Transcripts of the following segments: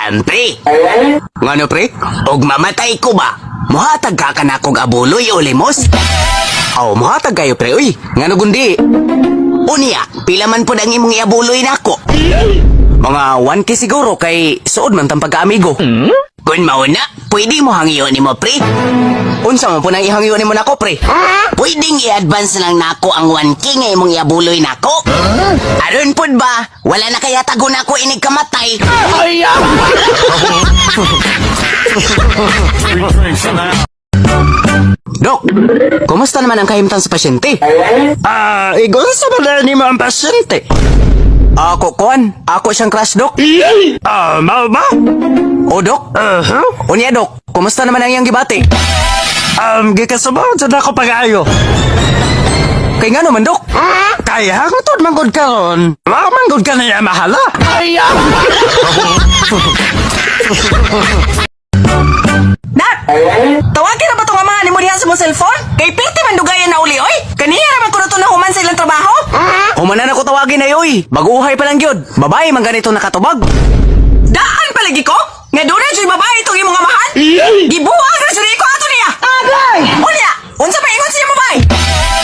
Pre. Ngano, pre? Og mamatay ko ba? Muhatag ka ka na kong abuloy o limos? Oh, muhatag kayo, pre. Uy, ngano gundi? Unya, pila man po ang imong iabuloy na ako. Mga 1K siguro kay suod man tang pagka-amigo. Kung mauna, pwede mo hangyo ni mo, pre. Unsa mo po nang ihangyo ni mo nako, pre? Pwedeng i-advance lang nako ang 1K nga imong iabuloy nako. Aron pud ba, wala na kaya tago nako inig kamatay. Dok, kumusta naman ang kahimtang sa pasyente? Igonsa ba na ni mo ang pasyente? Ako, Kuan. Ako siyang crush, Dok. Mao ba? O, Dok? Unya, Dok. Kumusta naman ang iyang gibati? Gikasabot sa ako pag-ayo. Kay nga naman, Dok. Kaya hangtod manggod ka ron. Manggod ka na niya mahala. Nak! Tawagin na ba itong amahan ni mo diha sa mong cellphone? Kay Piti man dugayan na uli, oy! Kaniya naman ko na ito na human sa ilang trabaho? Humanan ako tawagin na yoy. Baguhay pa lang yun. Babae man ganito nakatubag. Daan palagi ko? Nga doon na dyan babae itong imong amahan? Gibuang na dyan ko ato niya! Agay! Unya! Unsa pa ingon siya babae?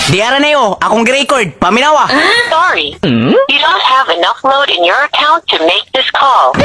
Diara na yo. Akong gi-record. Paminawa. Sorry, you don't have enough load in your account to make this call.